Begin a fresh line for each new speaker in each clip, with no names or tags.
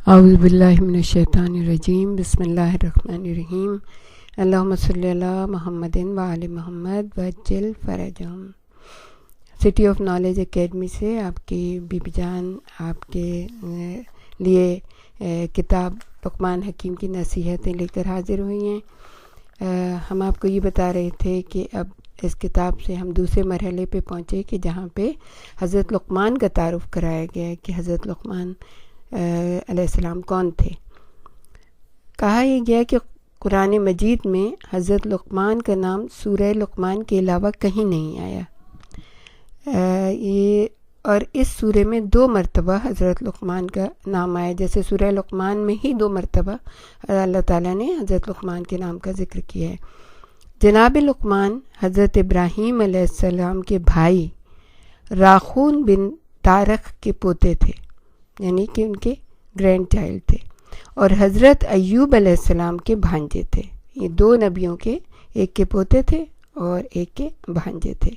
اعوذ باللہ من الشیطان الرجیم بسم اللہ الرحمن الرحیم اللہم صلی علی محمد وآل محمد وعجل فرجہم۔ سٹی آف نالج اکیڈمی سے آپ کی بی بی جان آپ کے لیے کتاب لقمان حکیم کی نصیحتیں لے کر حاضر ہوئی ہیں۔ ہم آپ کو یہ بتا رہے تھے کہ اب اس کتاب سے ہم دوسرے مرحلے پہ پہنچے کہ جہاں پہ حضرت لقمان کا تعارف کرایا گیا ہے کہ حضرت لقمان علیہ السلام کون تھے۔ کہا یہ گیا کہ قرآن مجید میں حضرت لقمان کا نام سورہ لقمان کے علاوہ کہیں نہیں آیا، اور اس سورہ میں 2 مرتبہ حضرت لقمان کا نام آیا، جیسے سورہ لقمان میں ہی 2 مرتبہ اللہ تعالیٰ نے حضرت لقمان کے نام کا ذکر کیا ہے۔ جناب لقمان حضرت ابراہیم علیہ السلام کے بھائی راخون بن تارخ کے پوتے تھے، یعنی کہ ان کے گرینڈ چائلڈ تھے، اور حضرت ایوب علیہ السلام کے بھانجے تھے۔ یہ 2 نبیوں کے، ایک کے پوتے تھے اور ایک کے بھانجے تھے،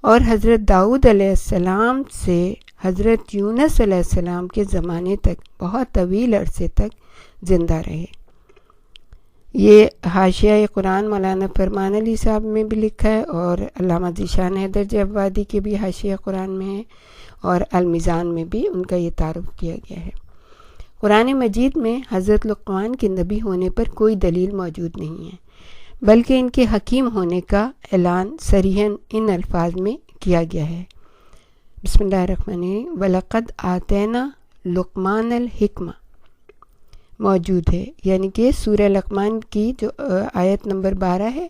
اور حضرت داؤد علیہ السلام سے حضرت یونس علیہ السلام کے زمانے تک بہت طویل عرصے تک زندہ رہے۔ یہ حاشیہ قرآن مولانا فرمان علی صاحب میں بھی لکھا ہے، اور علامہ ذیشان حیدر جوادی کے بھی حاشیہ قرآن میں ہے، اور المیزان میں بھی ان کا یہ تعارف کیا گیا ہے۔ قرآن مجید میں حضرت لقمان کے نبی ہونے پر کوئی دلیل موجود نہیں ہے، بلکہ ان کے حکیم ہونے کا اعلان صریحاً ان الفاظ میں کیا گیا ہے۔ بسم اللہ الرحمن الرحیم وَلَقَدْ آتَيْنَا لُقْمَانَ الْحِكْمَةَ موجود ہے، یعنی کہ سورہ لقمان کی جو آیت نمبر 12 ہے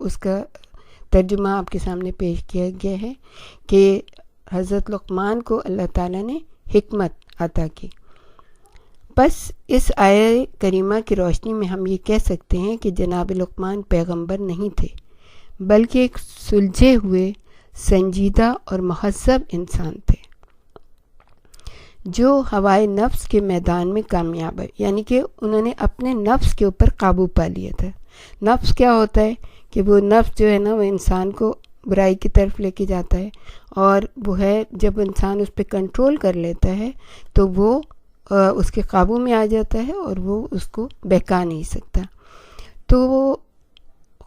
اس کا ترجمہ آپ کے سامنے پیش کیا گیا ہے کہ حضرت لقمان کو اللہ تعالیٰ نے حکمت عطا کی۔ بس اس آیت کریمہ کی روشنی میں ہم یہ کہہ سکتے ہیں کہ جناب لقمان پیغمبر نہیں تھے، بلکہ ایک سلجھے ہوئے سنجیدہ اور مہذب انسان تھے جو ہوائے نفس کے میدان میں کامیاب ہے، یعنی کہ انہوں نے اپنے نفس کے اوپر قابو پا لیا تھا۔ نفس کیا ہوتا ہے کہ وہ نفس جو ہے نا، وہ انسان کو برائی کی طرف لے کے جاتا ہے، اور وہ ہے جب انسان اس پہ کنٹرول کر لیتا ہے تو وہ اس کے قابو میں آ جاتا ہے اور وہ اس کو بہکا نہیں سکتا۔ تو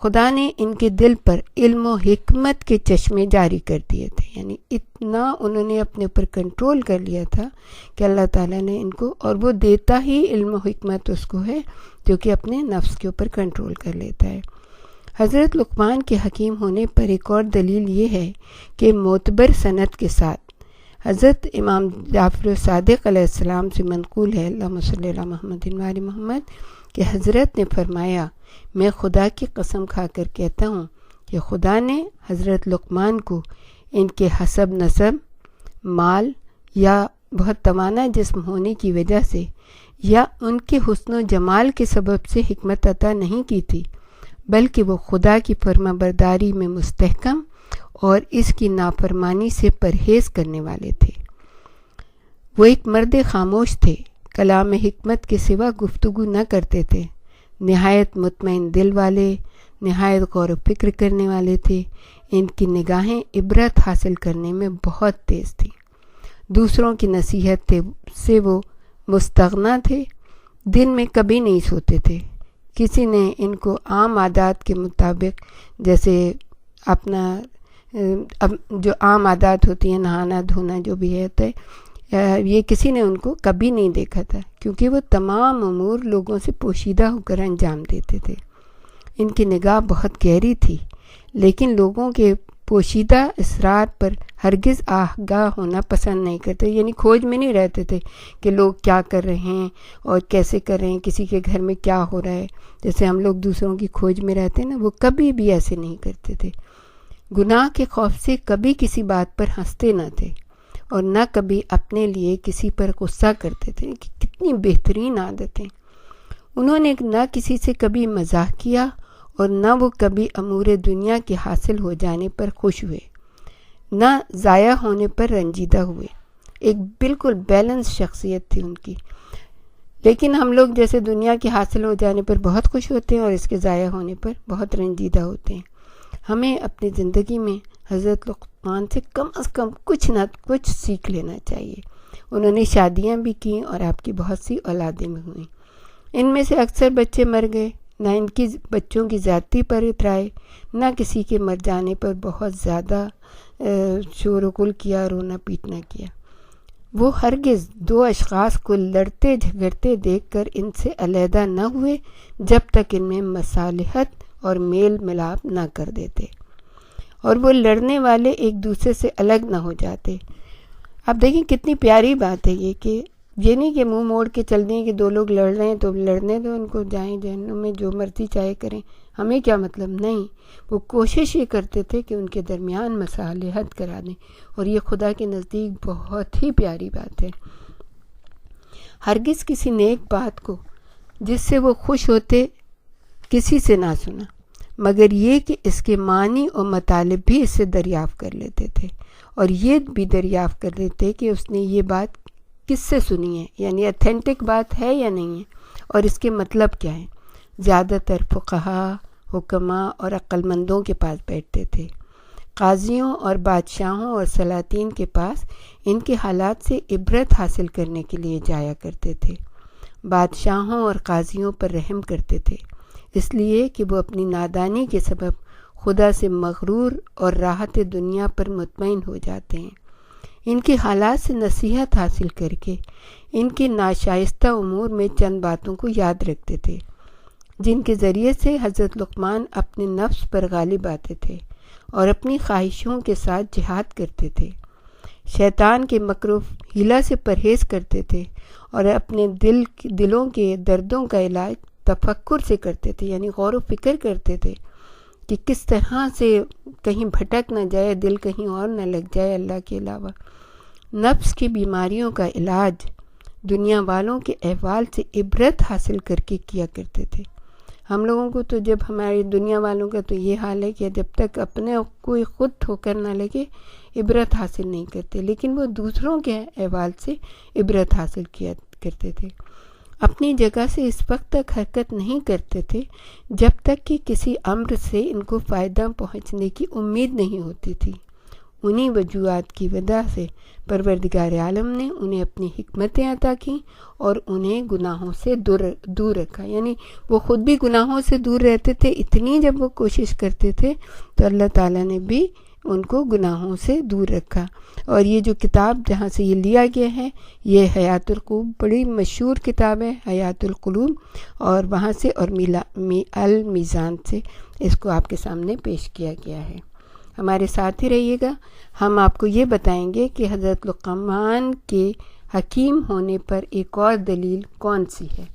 خدا نے ان کے دل پر علم و حکمت کے چشمے جاری کر دیے تھے، یعنی اتنا انہوں نے اپنے اوپر کنٹرول کر لیا تھا کہ اللہ تعالیٰ نے ان کو، اور وہ دیتا ہی علم و حکمت اس کو ہے جو کہ اپنے نفس کے اوپر کنٹرول کر لیتا ہے۔ حضرت لقمان کے حکیم ہونے پر ایک اور دلیل یہ ہے کہ معتبر سند کے ساتھ حضرت امام جعفر صادق علیہ السلام سے منقول ہے، اللہم صلی علی محمد وآل محمد، کہ حضرت نے فرمایا، میں خدا کی قسم کھا کر کہتا ہوں کہ خدا نے حضرت لقمان کو ان کے حسب نسب، مال یا بہت توانا جسم ہونے کی وجہ سے یا ان کے حسن و جمال کے سبب سے حکمت عطا نہیں کی تھی، بلکہ وہ خدا کی فرما برداری میں مستحکم اور اس کی نافرمانی سے پرہیز کرنے والے تھے۔ وہ ایک مرد خاموش تھے، کلام حکمت کے سوا گفتگو نہ کرتے تھے، نہایت مطمئن دل والے، نہایت غور و فکر کرنے والے تھے۔ ان کی نگاہیں عبرت حاصل کرنے میں بہت تیز تھیں، دوسروں کی نصیحت سے وہ مستغنا تھے، دن میں کبھی نہیں سوتے تھے۔ کسی نے ان کو عام عادات کے مطابق، جیسے اپنا جو عام عادات ہوتی ہیں، نہانا دھونا جو بھی ہوتا ہے، یہ کسی نے ان کو کبھی نہیں دیکھا تھا، کیونکہ وہ تمام امور لوگوں سے پوشیدہ ہو کر انجام دیتے تھے۔ ان کی نگاہ بہت گہری تھی، لیکن لوگوں کے پوشیدہ اسرار پر ہرگز آگاہ ہونا پسند نہیں کرتے، یعنی کھوج میں نہیں رہتے تھے کہ لوگ کیا کر رہے ہیں اور کیسے کر رہے ہیں، کسی کے گھر میں کیا ہو رہا ہے، جیسے ہم لوگ دوسروں کی کھوج میں رہتے ہیں نا، وہ کبھی بھی ایسے نہیں کرتے تھے۔ گناہ کے خوف سے کبھی کسی بات پر ہنستے نہ تھے، اور نہ کبھی اپنے لیے کسی پر غصہ کرتے تھے۔ کتنی بہترین عادتیں! انہوں نے نہ کسی سے کبھی مزاح کیا اور نہ وہ کبھی امور دنیا کے حاصل ہو جانے پر خوش ہوئے، نہ ضائع ہونے پر رنجیدہ ہوئے۔ ایک بالکل بیلنس شخصیت تھی ان کی۔ لیکن ہم لوگ جیسے دنیا کے حاصل ہو جانے پر بہت خوش ہوتے ہیں اور اس کے ضائع ہونے پر بہت رنجیدہ ہوتے ہیں۔ ہمیں اپنی زندگی میں حضرت لقمان سے کم از کم کچھ نہ کچھ سیکھ لینا چاہیے۔ انہوں نے شادیاں بھی کیں اور آپ کی بہت سی اولادیں بھی ہوئیں۔ ان میں سے اکثر بچے مر گئے، نہ ان کی بچوں کی زیادتی پر اترائے، نہ کسی کے مر جانے پر بہت زیادہ شور و گل کیا، رونا پیٹنا کیا۔ وہ ہرگز دو اشخاص کو لڑتے جھگڑتے دیکھ کر ان سے علیحدہ نہ ہوئے جب تک ان میں مصالحت اور میل ملاپ نہ کر دیتے، اور وہ لڑنے والے ایک دوسرے سے الگ نہ ہو جاتے۔ اب دیکھیں کتنی پیاری بات ہے یہ، کہ یہ نہیں کہ منہ موڑ کے چل دیں کہ دو لوگ لڑ رہے ہیں تو لڑنے دو ان کو، جائیں جہنم میں جو مرضی چاہے کریں، ہمیں کیا مطلب۔ نہیں، وہ کوشش یہ کرتے تھے کہ ان کے درمیان مصالحت کرا دیں، اور یہ خدا کے نزدیک بہت ہی پیاری بات ہے۔ ہرگز کسی نیک بات کو جس سے وہ خوش ہوتے کسی سے نہ سنا، مگر یہ کہ اس کے معنی اور مطالب بھی اس سے دریافت کر لیتے تھے، اور یہ بھی دریافت کر لیتے کہ اس نے یہ بات کس سے سنی ہے، یعنی اتھینٹک بات ہے یا نہیں ہے، اور اس کے مطلب کیا ہے۔ زیادہ تر فقہاء، حکماء اور عقل مندوں کے پاس بیٹھتے تھے۔ قاضیوں اور بادشاہوں اور سلاطین کے پاس ان کے حالات سے عبرت حاصل کرنے کے لیے جایا کرتے تھے۔ بادشاہوں اور قاضیوں پر رحم کرتے تھے، اس لیے کہ وہ اپنی نادانی کے سبب خدا سے مغرور اور راحت دنیا پر مطمئن ہو جاتے ہیں۔ ان کے حالات سے نصیحت حاصل کر کے ان کے ناشائستہ امور میں چند باتوں کو یاد رکھتے تھے، جن کے ذریعے سے حضرت لقمان اپنے نفس پر غالب آتے تھے اور اپنی خواہشوں کے ساتھ جہاد کرتے تھے، شیطان کے مکر و حیلہ سے پرہیز کرتے تھے، اور اپنے دلوں کے دردوں کا علاج تفکر سے کرتے تھے، یعنی غور و فکر کرتے تھے کہ کس طرح سے کہیں بھٹک نہ جائے، دل کہیں اور نہ لگ جائے اللہ کے علاوہ۔ نفس کی بیماریوں کا علاج دنیا والوں کے احوال سے عبرت حاصل کر کے کیا کرتے تھے۔ ہم لوگوں کو تو جب ہماری دنیا والوں کا تو یہ حال ہے کہ جب تک اپنے کوئی خود ٹھوکر نہ لگے عبرت حاصل نہیں کرتے، لیکن وہ دوسروں کے احوال سے عبرت حاصل کیا کرتے تھے۔ اپنی جگہ سے اس وقت تک حرکت نہیں کرتے تھے جب تک کہ کسی امر سے ان کو فائدہ پہنچنے کی امید نہیں ہوتی تھی۔ انہی وجوہات کی وجہ سے پروردگار عالم نے انہیں اپنی حکمتیں عطا کیں اور انہیں گناہوں سے دور رکھا، یعنی وہ خود بھی گناہوں سے دور رہتے تھے، اتنی جب وہ کوشش کرتے تھے تو اللہ تعالیٰ نے بھی ان کو گناہوں سے دور رکھا۔ اور یہ جو کتاب جہاں سے یہ لیا گیا ہے، یہ حیات القلوب، بڑی مشہور کتاب ہے حیات القلوب، اور وہاں سے اور المیزان سے اس کو آپ کے سامنے پیش کیا گیا ہے۔ ہمارے ساتھ ہی رہیے گا، ہم آپ کو یہ بتائیں گے کہ حضرت لقمان کے حکیم ہونے پر ایک اور دلیل کون سی ہے۔